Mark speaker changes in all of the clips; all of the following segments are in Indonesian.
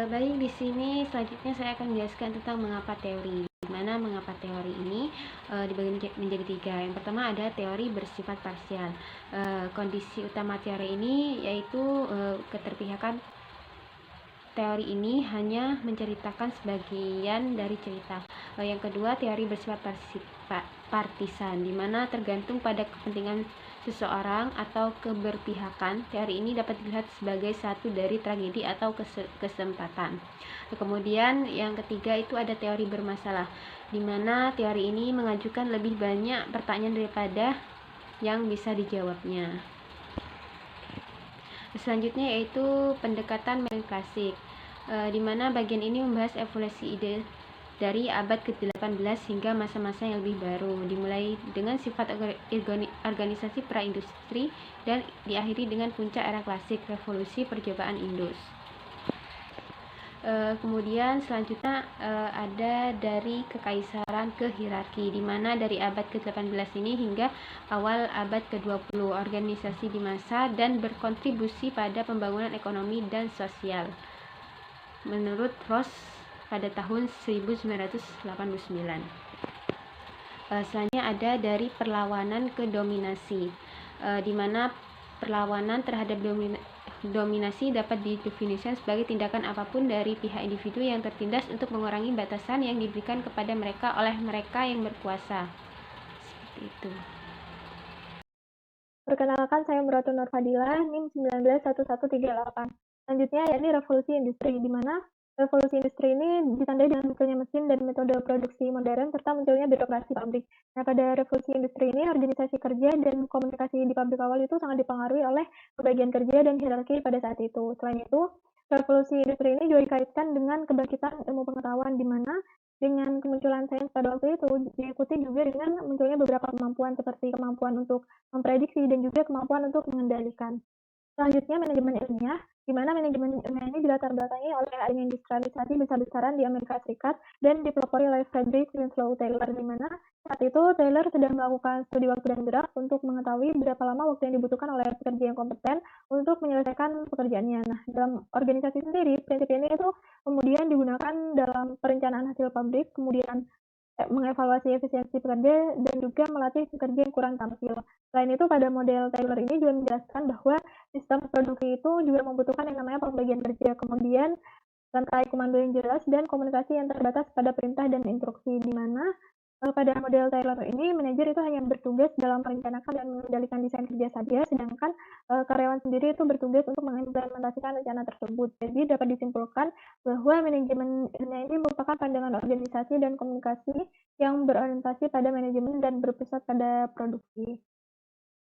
Speaker 1: Baik, di sini selanjutnya saya akan menjelaskan tentang mengapa teori. Di mana mengapa teori ini dibagi menjadi 3. Yang pertama ada teori bersifat parsial. Kondisi utama teori ini yaitu keterpihakan. Teori ini hanya menceritakan sebagian dari cerita. Yang kedua, teori bersifat partisan, di mana tergantung pada kepentingan seseorang atau keberpihakan. Teori ini dapat dilihat sebagai satu dari tragedi atau kesempatan. Kemudian yang ketiga itu ada teori bermasalah, di mana teori ini mengajukan lebih banyak pertanyaan daripada yang bisa dijawabnya. Selanjutnya yaitu pendekatan metode klasik, di mana bagian ini membahas evolusi ide dari abad ke-18 hingga masa-masa yang lebih baru, dimulai dengan sifat organisasi pra-industri dan diakhiri dengan puncak era klasik, revolusi percobaan Indus. Kemudian selanjutnya ada dari kekaisaran ke hierarki, di mana dari abad ke-18 ini hingga awal abad ke-20 organisasi di masa dan berkontribusi pada pembangunan ekonomi dan sosial menurut Ross pada tahun 1989. Selanjutnya ada dari perlawanan ke dominasi, di mana perlawanan terhadap dominasi dapat didefinisikan sebagai tindakan apapun dari pihak individu yang tertindas untuk mengurangi batasan yang diberikan kepada mereka oleh mereka yang berkuasa. Seperti itu.
Speaker 2: Perkenalkan, saya Muratu Nurfadila, NIM 191138. Selanjutnya, yakni revolusi industri, di mana revolusi industri ini ditandai dengan munculnya mesin dan metode produksi modern, serta munculnya birokrasi pabrik. Nah, pada revolusi industri ini, organisasi kerja dan komunikasi di pabrik awal itu sangat dipengaruhi oleh pembagian kerja dan hierarki pada saat itu. Selain itu, revolusi industri ini juga dikaitkan dengan kebangkitan ilmu pengetahuan, di mana dengan kemunculan sains pada waktu itu diikuti juga dengan munculnya beberapa kemampuan seperti kemampuan untuk memprediksi dan juga kemampuan untuk mengendalikan. Selanjutnya, manajemen ilmiah, di mana manajemen ilmiah ini dilatar belakangi oleh adanya industrialisasi besar-besaran di Amerika Serikat dan dipelopori oleh Frederick Winslow Taylor, di mana saat itu Taylor sedang melakukan studi waktu dan gerak untuk mengetahui berapa lama waktu yang dibutuhkan oleh pekerja yang kompeten untuk menyelesaikan pekerjaannya. Nah, dalam organisasi sendiri, prinsip ini itu kemudian digunakan dalam perencanaan hasil pabrik, kemudian mengevaluasi efisiensi pekerja dan juga melatih pekerja yang kurang tampil. Selain itu, pada model Taylor ini juga menjelaskan bahwa sistem produksi itu juga membutuhkan yang namanya pembagian kerja, kemudian rantai komando yang jelas dan komunikasi yang terbatas pada perintah dan instruksi, di mana pada model Taylor ini manajer itu hanya bertugas dalam merencanakan dan mengendalikan desain kerja saja, sedangkan karyawan sendiri itu bertugas untuk mengimplementasikan rencana tersebut. Jadi dapat disimpulkan bahwa manajemen ini merupakan pandangan organisasi dan komunikasi yang berorientasi pada manajemen dan berpusat pada produksi.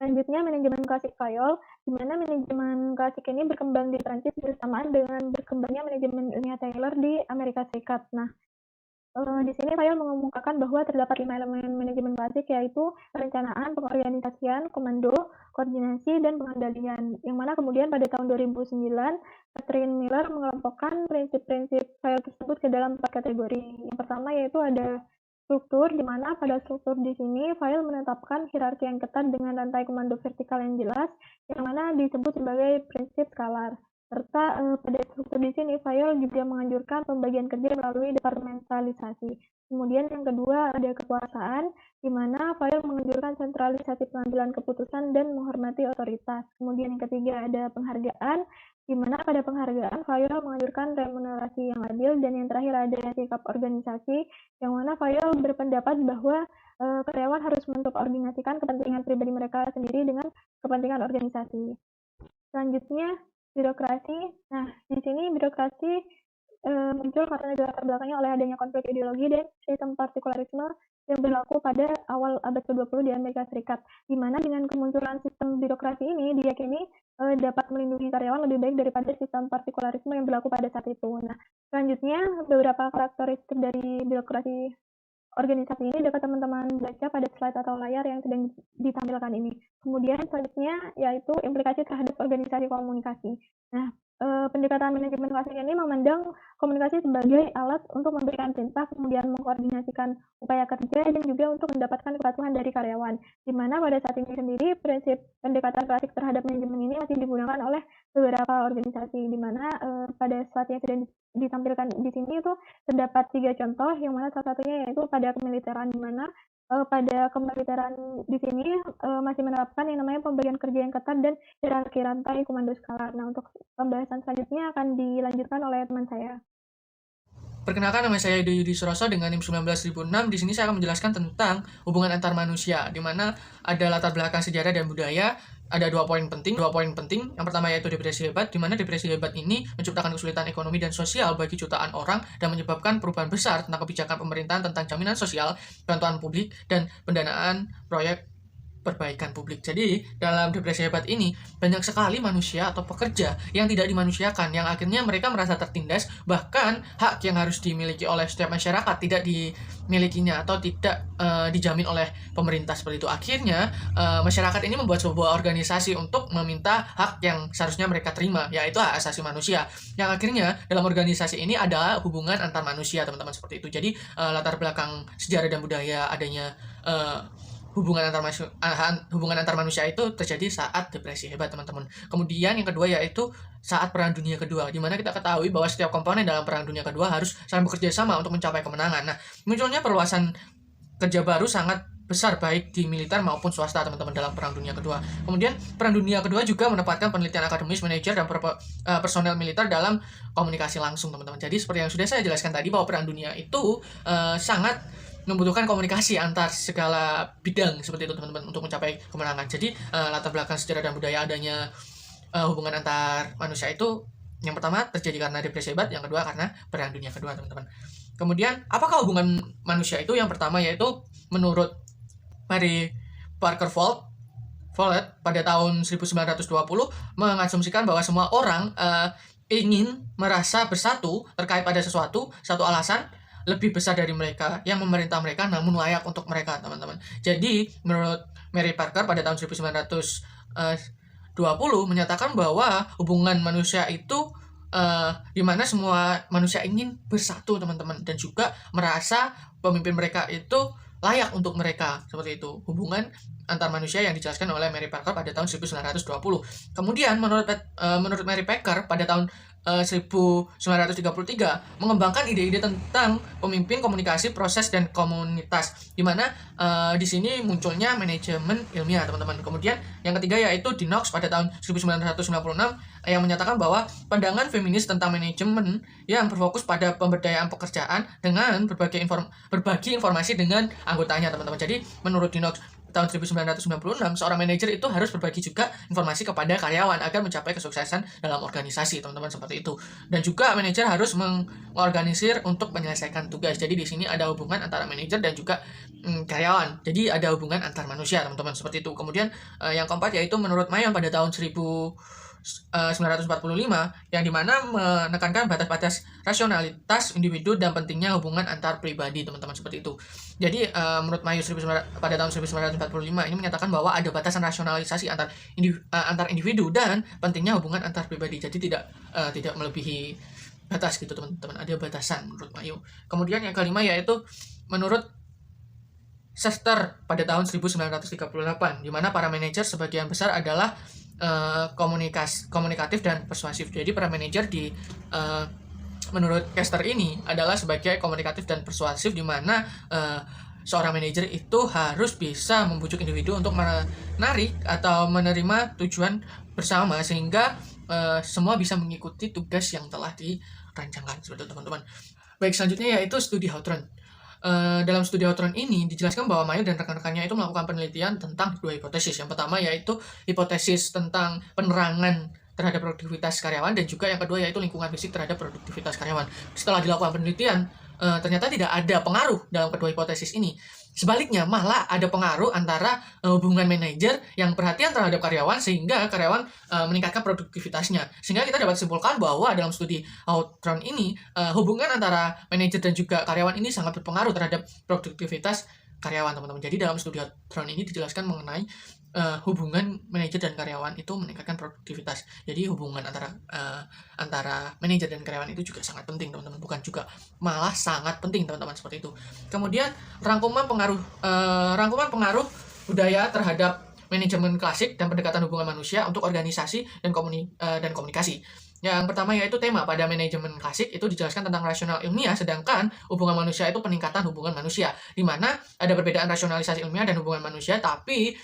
Speaker 2: Selanjutnya, manajemen klasik Fayol, di mana manajemen klasik ini berkembang di Prancis bersamaan dengan berkembangnya manajemen ilmiah Taylor di Amerika Serikat. Nah, di sini Fayol mengemukakan bahwa terdapat 5 elemen manajemen klasik, yaitu perencanaan, pengorganisasian, komando, koordinasi, dan pengendalian. Yang mana kemudian pada tahun 2009, Catherine Miller mengelompokkan prinsip-prinsip Fayol tersebut ke dalam 4 kategori. Yang pertama yaitu ada struktur, di mana pada struktur di sini Fayol menetapkan hierarki yang ketat dengan rantai komando vertikal yang jelas, yang mana disebut sebagai prinsip skalar. Serta pada struktur di sini, Fayol juga menganjurkan pembagian kerja melalui departementalisasi. Kemudian yang kedua ada kekuasaan, di mana Fayol menganjurkan sentralisasi pengambilan keputusan dan menghormati otoritas. Kemudian yang ketiga ada penghargaan, di mana pada penghargaan Fayol menganjurkan remunerasi yang adil. Dan yang terakhir ada sikap organisasi, yang mana Fayol berpendapat bahwa karyawan harus mengkoordinasikan kepentingan pribadi mereka sendiri dengan kepentingan organisasi. Selanjutnya, birokrasi. Nah, di sini birokrasi muncul karena dilatar belakangi oleh adanya konflik ideologi dan sistem partikularisme yang berlaku pada awal abad ke-20 di Amerika Serikat, di mana dengan kemunculan sistem birokrasi ini diyakini dapat melindungi karyawan lebih baik daripada sistem partikularisme yang berlaku pada saat itu. Nah, selanjutnya beberapa karakteristik dari birokrasi organisasi ini dapat teman-teman baca pada slide atau layar yang sedang ditampilkan ini. Kemudian selanjutnya yaitu implikasi terhadap organisasi komunikasi. Nah, pendekatan manajemen klasik ini memandang komunikasi sebagai alat untuk memberikan perintah, kemudian mengkoordinasikan upaya kerja, dan juga untuk mendapatkan kepatuhan dari karyawan. Di mana pada saat ini sendiri prinsip pendekatan klasik terhadap manajemen ini masih digunakan oleh beberapa organisasi, di mana pada slide yang sudah ditampilkan di sini itu terdapat 3 contoh, yang mana salah satunya yaitu pada kemiliteran, di mana pada kemiliteran di sini masih menerapkan yang namanya pembagian kerja yang ketat dan hierarki rantai komando skala. Nah, untuk pembahasan selanjutnya akan dilanjutkan oleh teman saya.
Speaker 3: Perkenalkan, nama saya Yudi Suroso dengan NIM 19006. Di sini saya akan menjelaskan tentang hubungan antar manusia, di mana ada latar belakang sejarah dan budaya. Ada dua poin penting. Yang pertama yaitu depresi hebat, di mana depresi hebat ini menciptakan kesulitan ekonomi dan sosial bagi jutaan orang dan menyebabkan perubahan besar tentang kebijakan pemerintahan tentang jaminan sosial, bantuan publik, dan pendanaan proyek perbaikan publik. Jadi, dalam depresi hebat ini, banyak sekali manusia atau pekerja yang tidak dimanusiakan, yang akhirnya mereka merasa tertindas, bahkan hak yang harus dimiliki oleh setiap masyarakat tidak dimilikinya atau tidak dijamin oleh pemerintah seperti itu. Akhirnya, masyarakat ini membuat sebuah organisasi untuk meminta hak yang seharusnya mereka terima, yaitu hak asasi manusia. Yang akhirnya, dalam organisasi ini ada hubungan antar manusia, teman-teman, seperti itu. Jadi, latar belakang sejarah dan budaya adanya hubungan antar manusia itu terjadi saat depresi hebat, teman-teman. Kemudian yang kedua yaitu saat Perang Dunia Kedua, di mana kita ketahui bahwa setiap komponen dalam Perang Dunia Kedua harus saling bekerja sama untuk mencapai kemenangan. Nah, munculnya perluasan kerja baru sangat besar baik di militer maupun swasta, teman-teman, dalam Perang Dunia Kedua. Kemudian Perang Dunia Kedua juga menempatkan penelitian akademis, manajer, dan personel militer dalam komunikasi langsung, teman-teman. Jadi seperti yang sudah saya jelaskan tadi, bahwa Perang Dunia itu sangat membutuhkan komunikasi antar segala bidang seperti itu, teman-teman, untuk mencapai kemenangan. Jadi latar belakang sejarah dan budaya adanya hubungan antar manusia itu, yang pertama terjadi karena depresi hebat, yang kedua karena Perang Dunia Kedua, teman-teman. Kemudian apakah hubungan manusia itu? Yang pertama yaitu menurut Mary Parker Follett pada tahun 1920 mengasumsikan bahwa semua orang ingin merasa bersatu terkait pada satu alasan lebih besar dari mereka yang memerintah mereka namun layak untuk mereka, teman-teman. Jadi menurut Mary Parker pada tahun 1920 menyatakan bahwa hubungan manusia itu di mana semua manusia ingin bersatu, teman-teman, dan juga merasa pemimpin mereka itu layak untuk mereka, seperti itu. Hubungan antar manusia yang dijelaskan oleh Mary Parker pada tahun 1920. Kemudian menurut Mary Parker pada tahun 1933 mengembangkan ide-ide tentang pemimpin, komunikasi, proses, dan komunitas, di mana di sini munculnya manajemen ilmiah, teman-teman. Kemudian yang ketiga yaitu Knox pada tahun 1996 yang menyatakan bahwa pandangan feminis tentang manajemen yang berfokus pada pemberdayaan pekerjaan dengan berbagi informasi dengan anggotanya, teman-teman. Jadi menurut Knox tahun 1996, seorang manajer itu harus berbagi juga informasi kepada karyawan agar mencapai kesuksesan dalam organisasi, teman-teman, seperti itu. Dan juga manajer harus mengorganisir untuk menyelesaikan tugas. Jadi di sini ada hubungan antara manajer dan juga karyawan. Jadi ada hubungan antar manusia, teman-teman, seperti itu. Kemudian yang keempat yaitu menurut Mayon pada tahun 1945 yang dimana menekankan batas-batas rasionalitas individu dan pentingnya hubungan antar pribadi, teman-teman, seperti itu. Jadi menurut Mayon pada tahun 1945 ini menyatakan bahwa ada batasan rasionalisasi antar individu dan pentingnya hubungan antar pribadi. Jadi tidak melebihi batas gitu, teman-teman. Ada batasan menurut Mayon. Kemudian yang kelima yaitu menurut Sester pada tahun 1938, di mana para manajer sebagian besar adalah komunikatif dan persuasif. Jadi para manajer menurut Kester ini adalah sebagai komunikatif dan persuasif, di mana seorang manajer itu harus bisa membujuk individu untuk menarik atau menerima tujuan bersama sehingga semua bisa mengikuti tugas yang telah dirancangkan, seperti itu, teman-teman. Baik, selanjutnya yaitu studi Hawthorne. Dalam studi Hawthorne ini dijelaskan bahwa Mayo dan rekan-rekannya itu melakukan penelitian tentang dua hipotesis. Yang pertama yaitu hipotesis tentang penerangan terhadap produktivitas karyawan, dan juga yang kedua yaitu lingkungan fisik terhadap produktivitas karyawan. Setelah dilakukan penelitian, ternyata tidak ada pengaruh dalam kedua hipotesis ini. Sebaliknya, malah ada pengaruh antara hubungan manajer yang perhatian terhadap karyawan sehingga karyawan meningkatkan produktivitasnya. Sehingga kita dapat simpulkan bahwa dalam studi Hawthorne ini hubungan antara manajer dan juga karyawan ini sangat berpengaruh terhadap produktivitas karyawan, teman-teman. Jadi dalam studi Hawthorne ini dijelaskan mengenai hubungan manajer dan karyawan itu meningkatkan produktivitas. Jadi hubungan antara manajer dan karyawan itu juga sangat penting, teman-teman. Bukan juga, malah sangat penting, teman-teman, seperti itu. Kemudian rangkuman pengaruh budaya terhadap manajemen klasik dan pendekatan hubungan manusia untuk organisasi dan komunikasi. Yang pertama yaitu tema pada manajemen klasik itu dijelaskan tentang rasional ilmiah, sedangkan hubungan manusia itu peningkatan hubungan manusia, di mana ada perbedaan rasionalisasi ilmiah dan hubungan manusia, tapi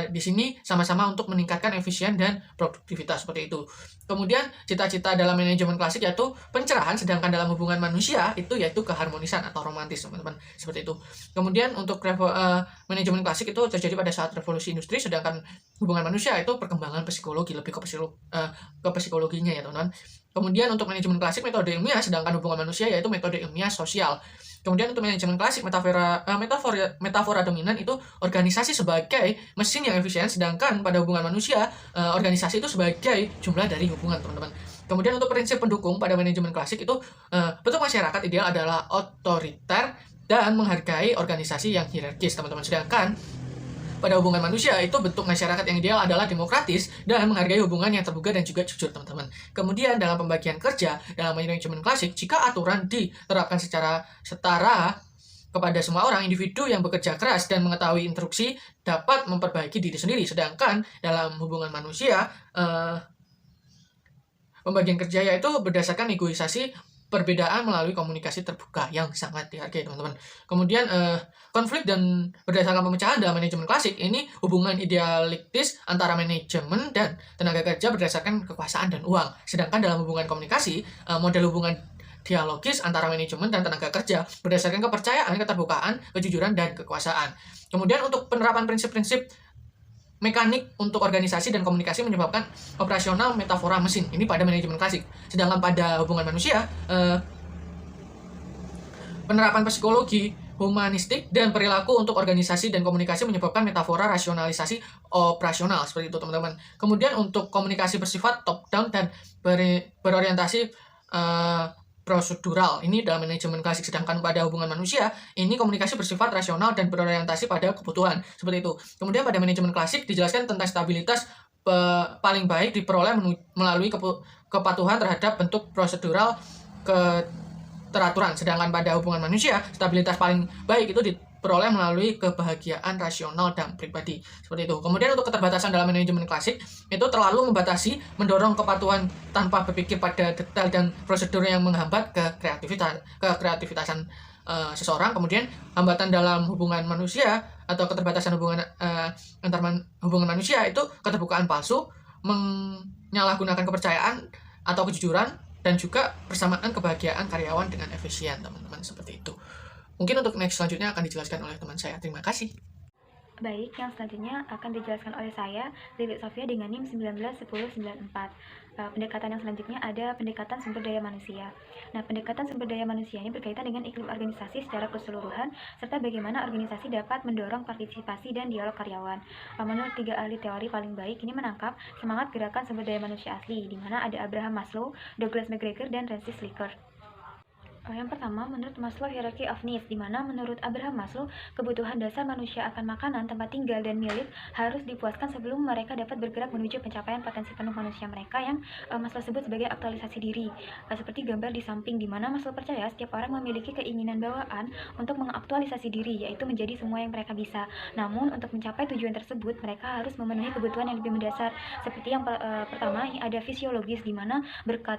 Speaker 3: di sini sama-sama untuk meningkatkan efisien dan produktivitas seperti itu. Kemudian cita-cita dalam manajemen klasik yaitu pencerahan, sedangkan dalam hubungan manusia itu yaitu keharmonisan atau romantis, teman-teman, seperti itu. Kemudian untuk manajemen klasik itu terjadi pada saat revolusi industri, sedangkan hubungan manusia itu perkembangan psikologi, lebih ke psikologinya ya teman-teman. Kemudian untuk manajemen klasik metode ilmiah, sedangkan hubungan manusia yaitu metode ilmiah sosial. Kemudian untuk manajemen klasik metafora dominan itu organisasi sebagai mesin yang efisien, sedangkan pada hubungan manusia organisasi itu sebagai jumlah dari hubungan, teman-teman. Kemudian untuk prinsip pendukung pada manajemen klasik itu bentuk masyarakat ideal adalah otoriter dan menghargai organisasi yang hierarkis, teman-teman. Sedangkan pada hubungan manusia itu bentuk masyarakat yang ideal adalah demokratis dan menghargai hubungan yang terbuka dan juga jujur, teman-teman. Kemudian dalam pembagian kerja dalam manajemen klasik, jika aturan diterapkan secara setara kepada semua orang, individu yang bekerja keras dan mengetahui instruksi dapat memperbaiki diri sendiri. Sedangkan dalam hubungan manusia, pembagian kerja yaitu berdasarkan negosiasi perbedaan melalui komunikasi terbuka yang sangat dihargai, teman-teman. Kemudian konflik dan berdasarkan pemecahan dalam manajemen klasik ini hubungan idealistis antara manajemen dan tenaga kerja berdasarkan kekuasaan dan uang. Sedangkan dalam hubungan komunikasi, model hubungan dialogis antara manajemen dan tenaga kerja berdasarkan kepercayaan, keterbukaan, kejujuran, dan kekuasaan. Kemudian untuk penerapan prinsip-prinsip mekanik untuk organisasi dan komunikasi menyebabkan operasional metafora mesin ini pada manajemen klasik. Sedangkan pada hubungan manusia, penerapan psikologi, humanistik, dan perilaku untuk organisasi dan komunikasi menyebabkan metafora rasionalisasi operasional, seperti itu, teman-teman. Kemudian untuk komunikasi bersifat top-down dan berorientasi prosedural ini dalam manajemen klasik, sedangkan pada hubungan manusia ini komunikasi bersifat rasional dan berorientasi pada kebutuhan, seperti itu. Kemudian pada manajemen klasik dijelaskan tentang stabilitas paling baik diperoleh melalui kepatuhan terhadap bentuk prosedural keteraturan, sedangkan pada hubungan manusia stabilitas paling baik itu diperoleh melalui kebahagiaan rasional dan pribadi, seperti itu. Kemudian untuk keterbatasan dalam manajemen klasik itu terlalu membatasi, mendorong kepatuhan tanpa berpikir pada detail dan prosedur yang menghambat kreativitasan seseorang. Kemudian hambatan dalam hubungan manusia atau keterbatasan hubungan hubungan manusia itu keterbukaan palsu, menyalahgunakan kepercayaan atau kejujuran, dan juga persamaan kebahagiaan karyawan dengan efisien, teman-teman, seperti itu. Mungkin untuk next selanjutnya akan dijelaskan oleh teman saya. Terima kasih.
Speaker 4: Baik, yang selanjutnya akan dijelaskan oleh saya, Lili Sofia dengan NIM 191094. Pendekatan yang selanjutnya ada pendekatan sumber daya manusia. Nah, pendekatan sumber daya manusia ini berkaitan dengan iklim organisasi secara keseluruhan, serta bagaimana organisasi dapat mendorong partisipasi dan dialog karyawan. Menurut 3 ahli teori paling baik, ini menangkap semangat gerakan sumber daya manusia asli, di mana ada Abraham Maslow, Douglas McGregor, dan Francis Slicker. Yang pertama, menurut Maslow Hierarchy of Needs, di mana menurut Abraham Maslow, kebutuhan dasar manusia akan makanan, tempat tinggal, dan milik harus dipuaskan sebelum mereka dapat bergerak menuju pencapaian potensi penuh manusia mereka yang Maslow sebut sebagai aktualisasi diri. Seperti gambar di samping, di mana Maslow percaya setiap orang memiliki keinginan bawaan untuk mengaktualisasi diri, yaitu menjadi semua yang mereka bisa. Namun, untuk mencapai tujuan tersebut, mereka harus memenuhi kebutuhan yang lebih mendasar. Seperti yang pertama, ada fisiologis, di mana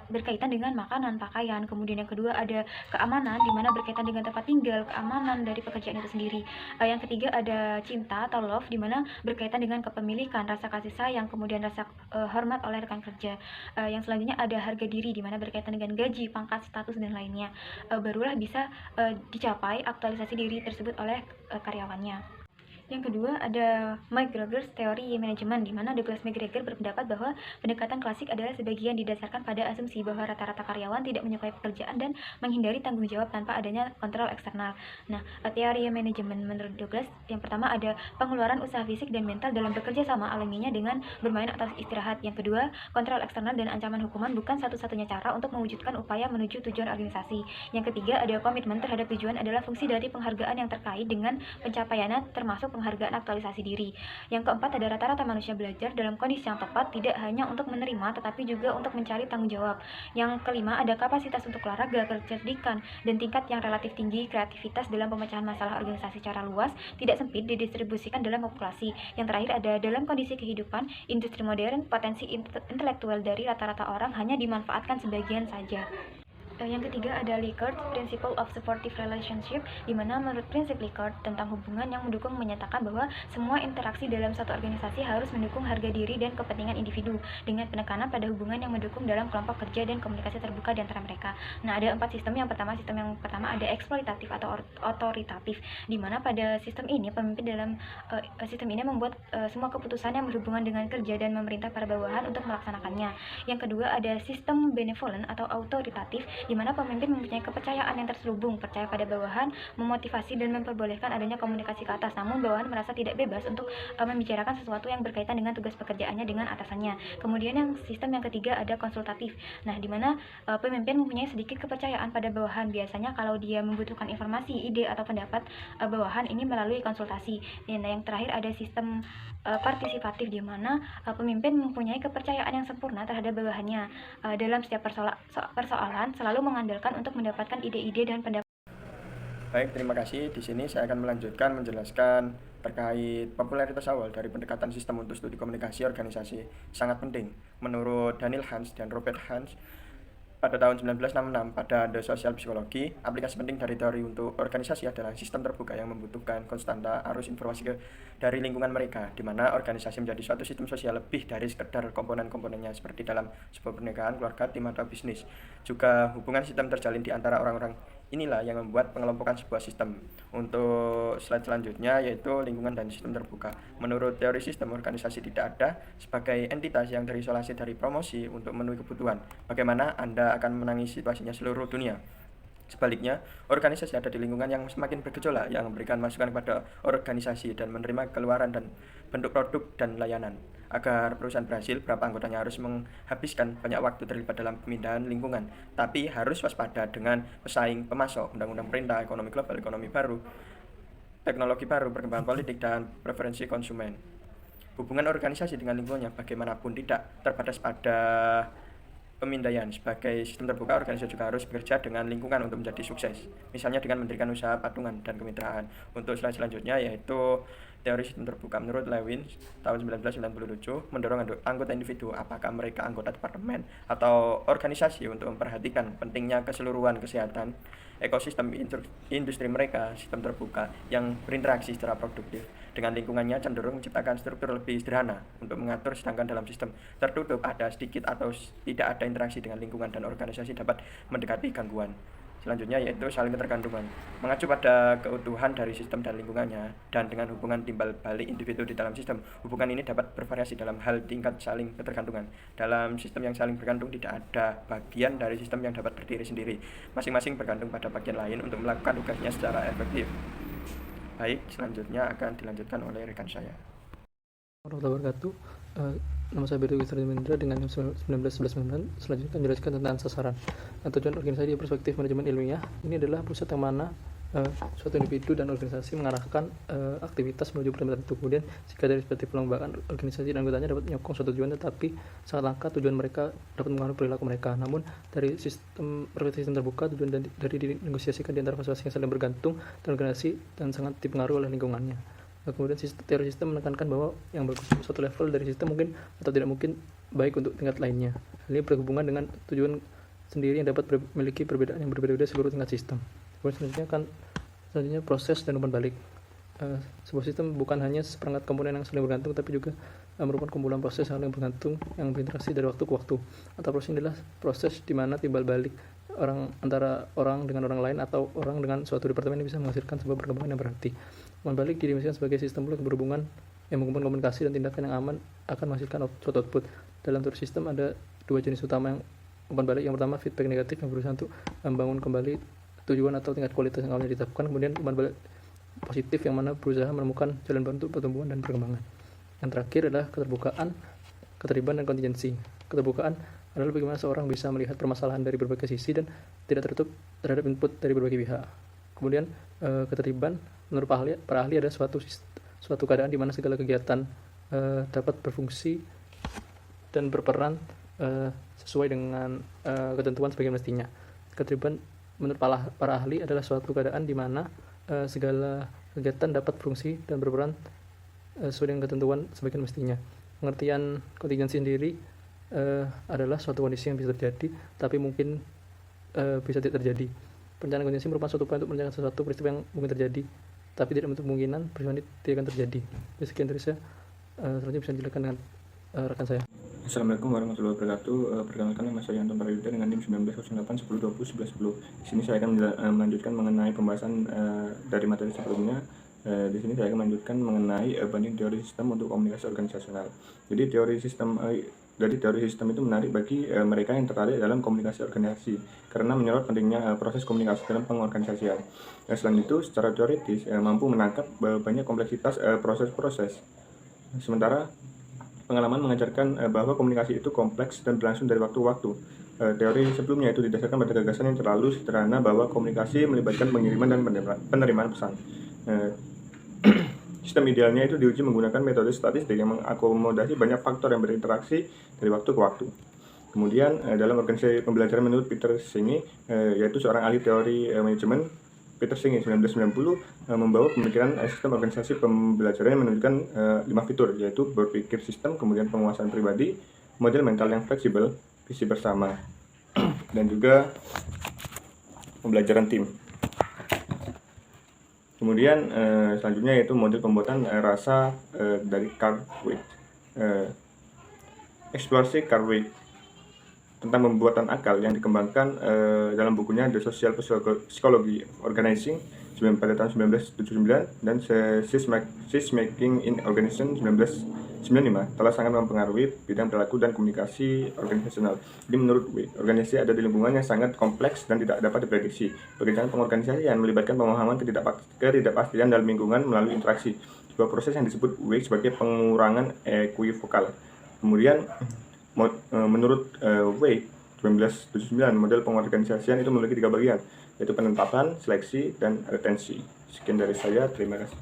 Speaker 4: berkaitan dengan makanan, pakaian. Kemudian yang kedua ada keamanan, di mana berkaitan dengan tempat tinggal, keamanan dari pekerjaan itu sendiri. Yang ketiga ada cinta atau love, di mana berkaitan dengan kepemilikan, rasa kasih sayang, kemudian rasa hormat oleh rekan kerja. Yang selanjutnya ada harga diri, di mana berkaitan dengan gaji, pangkat, status, dan lainnya. Barulah bisa dicapai aktualisasi diri tersebut oleh karyawannya. Yang kedua ada McGregor's teori manajemen, di mana Douglas McGregor berpendapat bahwa pendekatan klasik adalah sebagian didasarkan pada asumsi bahwa rata-rata karyawan tidak menyukai pekerjaan dan menghindari tanggung jawab tanpa adanya kontrol eksternal. Nah, teori manajemen menurut Douglas, yang pertama ada pengeluaran usaha fisik dan mental dalam bekerja sama alaminya dengan bermain atau istirahat. Yang kedua, kontrol eksternal dan ancaman hukuman bukan satu-satunya cara untuk mewujudkan upaya menuju tujuan organisasi. Yang ketiga ada komitmen terhadap tujuan adalah fungsi dari penghargaan yang terkait dengan pencapaiannya, termasuk penghargaan aktualisasi diri. Yang keempat ada rata-rata manusia belajar dalam kondisi yang tepat, tidak hanya untuk menerima tetapi juga untuk mencari tanggung jawab. Yang kelima ada kapasitas untuk olahraga, kecerdikan, dan tingkat yang relatif tinggi kreativitas dalam pemecahan masalah organisasi secara luas, tidak sempit didistribusikan dalam populasi. Yang terakhir ada dalam kondisi kehidupan industri modern, potensi intelektual dari rata-rata orang hanya dimanfaatkan sebagian saja. Yang ketiga ada Likert, Principle of Supportive Relationship, di mana menurut prinsip Likert tentang hubungan yang mendukung menyatakan bahwa semua interaksi dalam suatu organisasi harus mendukung harga diri dan kepentingan individu, dengan penekanan pada hubungan yang mendukung dalam kelompok kerja dan komunikasi terbuka di antara mereka. Nah, ada 4 sistem. Sistem yang pertama ada eksploitatif atau otoritatif, di mana pada sistem ini pemimpin dalam sistem ini membuat semua keputusan yang berhubungan dengan kerja dan memerintah para bawahan untuk melaksanakannya. Yang kedua ada sistem benevolent atau autoritatif, di mana pemimpin mempunyai kepercayaan yang terselubung, percaya pada bawahan, memotivasi dan memperbolehkan adanya komunikasi ke atas, namun bawahan merasa tidak bebas untuk membicarakan sesuatu yang berkaitan dengan tugas pekerjaannya dengan atasannya. Kemudian yang sistem yang ketiga ada konsultatif, nah di mana pemimpin mempunyai sedikit kepercayaan pada bawahan, biasanya kalau dia membutuhkan informasi, ide atau pendapat bawahan ini melalui konsultasi. Nah, yang terakhir ada sistem partisipatif, di mana pemimpin mempunyai kepercayaan yang sempurna terhadap bawahannya. Dalam setiap persoalan selalu mengandalkan untuk mendapatkan ide-ide dan pendapat.
Speaker 5: Baik, terima kasih. Di sini saya akan melanjutkan menjelaskan terkait popularitas awal dari pendekatan sistem untuk studi komunikasi organisasi. Sangat penting. Menurut Daniel Hans dan Robert Hans, pada tahun 1966 pada The Social Psychology, aplikasi penting dari teori untuk organisasi adalah sistem terbuka yang membutuhkan konstanta arus informasi dari lingkungan mereka, di mana organisasi menjadi suatu sistem sosial lebih dari sekedar komponen-komponennya seperti dalam sebuah pernikahan, keluarga, tim, atau bisnis. Juga hubungan sistem terjalin di antara orang-orang inilah yang membuat pengelompokan sebuah sistem. Untuk slide selanjutnya yaitu lingkungan dan sistem terbuka. Menurut teori sistem, organisasi tidak ada sebagai entitas yang terisolasi dari promosi untuk memenuhi kebutuhan. Bagaimana Anda akan menangani situasinya seluruh dunia? Sebaliknya, organisasi ada di lingkungan yang semakin bergejolak, yang memberikan masukan kepada organisasi dan menerima keluaran dan bentuk produk dan layanan. Agar perusahaan berhasil, berapa anggotanya harus menghabiskan banyak waktu terlibat dalam pemindahan lingkungan, tapi harus waspada dengan pesaing, pemasok, undang-undang perintah, ekonomi global, ekonomi baru, teknologi baru, perkembangan politik, dan preferensi konsumen. Hubungan organisasi dengan lingkungannya bagaimanapun tidak terbatas pada pemindaian. Sebagai sistem terbuka, organisasi juga harus bekerja dengan lingkungan untuk menjadi sukses, misalnya dengan mendirikan usaha patungan dan kemitraan. Untuk slide selanjutnya yaitu teori sistem terbuka. Menurut Lewin tahun 1997 mendorong anggota individu, apakah mereka anggota departemen atau organisasi, untuk memperhatikan pentingnya keseluruhan kesehatan ekosistem industri mereka. Sistem terbuka yang berinteraksi secara produktif dengan lingkungannya cenderung menciptakan struktur lebih sederhana untuk mengatur, sedangkan dalam sistem tertutup ada sedikit atau tidak ada interaksi dengan lingkungan dan organisasi dapat mendekati gangguan. Selanjutnya yaitu saling ketergantungan. Mengacu pada keutuhan dari sistem dan lingkungannya dan dengan hubungan timbal balik individu di dalam sistem, hubungan ini dapat bervariasi dalam hal tingkat saling ketergantungan. Dalam sistem yang saling bergantung tidak ada bagian dari sistem yang dapat berdiri sendiri. Masing-masing bergantung pada bagian lain untuk melakukan tugasnya secara efektif. Baik, selanjutnya akan dilanjutkan oleh rekan saya.
Speaker 6: Warahmatullahi wabarakatuh. Nama saya Bedu Wisardimendra dengan 191199. Selanjutnya akan menjelaskan tentang sasaran. Tujuan organisasi di perspektif manajemen ilmiah ini adalah pusat yang mana suatu individu dan organisasi mengarahkan aktivitas menuju program tertentu. Kemudian jika dari perspektif pengembangan, organisasi dan anggotanya dapat menyokong suatu tujuan, tetapi sangat langka tujuan mereka dapat mengaruhi perilaku mereka. Namun dari sistem terbuka, tujuan dari dinegosiasikan di antara masing-masing yang saling bergantung dan organisasi dan sangat dipengaruhi oleh lingkungannya. Kemudian teori sistem menekankan bahwa yang bagus untuk suatu level dari sistem mungkin atau tidak mungkin baik untuk tingkat lainnya. Ini berhubungan dengan tujuan sendiri yang dapat memiliki perbedaan yang berbeda-beda seluruh tingkat sistem. Kemudian selanjutnya proses dan umpan balik. Sebuah sistem bukan hanya seperangkat komponen yang saling bergantung, tapi juga merupakan kumpulan proses yang saling bergantung yang berinteraksi dari waktu ke waktu. Atau proses ini adalah proses di mana timbal balik antara orang dengan orang lain atau orang dengan suatu departemen yang bisa menghasilkan sebuah perkembangan yang berarti. Umpan balik didefinisikan sebagai sistem berhubungan yang mengumpulkan komunikasi dan tindakan yang aman akan menghasilkan suatu output. Dalam teori sistem ada dua jenis utama yang umpan balik. Yang pertama feedback negatif yang berusaha untuk membangun kembali tujuan atau tingkat kualitas yang awalnya ditetapkan. Kemudian umpan balik positif yang mana berusaha menemukan jalan baru untuk pertumbuhan dan perkembangan. Yang terakhir adalah keterbukaan, keterlibatan dan kontingensi. Keterbukaan adalah bagaimana seorang bisa melihat permasalahan dari berbagai sisi dan tidak tertutup terhadap input dari berbagai pihak. Kemudian keterlibatan menurut para ahli ada suatu suatu keadaan di mana segala kegiatan dapat berfungsi dan berperan sesuai dengan ketentuan sebagai mestinya. Keterlibatan menurut para ahli adalah suatu keadaan di mana segala kegiatan dapat berfungsi dan berperan sesuai dengan ketentuan sebagai mestinya. Pengertian kontingensi sendiri adalah suatu kondisi yang bisa terjadi, tapi mungkin bisa tidak terjadi. Perencanaan kontingensi merupakan suatu upaya untuk merencanakan sesuatu peristiwa yang mungkin terjadi, tapi tidak menutup kemungkinan peristiwa ini tidak akan terjadi. Sekian dari saya. Selanjutnya bisa dijelaskan dengan rekan saya.
Speaker 7: Assalamualaikum warahmatullahi wabarakatuh. Perkenalkan, nama saya Anton Parayuda dengan NIM 1908 1020 1110. Di sini saya akan melanjutkan mengenai pembahasan dari materi sebelumnya. Di sini saya akan melanjutkan mengenai banding teori sistem untuk komunikasi organisasional. Jadi teori sistem itu menarik bagi mereka yang tertarik dalam komunikasi organisasi karena menyorot pentingnya proses komunikasi dalam pengorganisasian. Selain itu, secara teoritis mampu menangkap banyak kompleksitas proses-proses. Sementara pengalaman mengajarkan bahwa komunikasi itu kompleks dan berlangsung dari waktu ke waktu. Teori sebelumnya itu didasarkan pada gagasan yang terlalu sederhana bahwa komunikasi melibatkan pengiriman dan penerimaan pesan. Sistem idealnya itu diuji menggunakan metode statistik yang mengakomodasi banyak faktor yang berinteraksi dari waktu ke waktu. Kemudian dalam organisasi pembelajaran menurut Peter Senge, yaitu seorang ahli teori manajemen, Peter Senge 1990 membawa pemikiran sistem organisasi pembelajaran yang menunjukkan 5 fitur, yaitu berpikir sistem, kemudian penguasaan pribadi, model mental yang fleksibel, visi bersama, dan juga pembelajaran tim. Kemudian selanjutnya yaitu model pembuatan rasa dari Carl Weidt. Eksplorasi Carl Weidt tentang pembuatan akal yang dikembangkan dalam bukunya The Social Psychology Organizing pada tahun 1979 dan Sys Making in Organization 1995 telah sangat mempengaruhi bidang perilaku dan komunikasi organisasional. Jadi menurut Weidt, organisasi ada di lingkungan yang sangat kompleks dan tidak dapat diprediksi. Pekerjaan pengorganisasian melibatkan pemahaman ketidakpastian dalam lingkungan melalui interaksi, sebuah proses yang disebut Weidt sebagai pengurangan ekuivokal. Kemudian menurut Weidt 1979, model pengorganisasian itu memiliki 3 bagian, yaitu penetapan, seleksi, dan retensi. Sekian dari saya, terima kasih.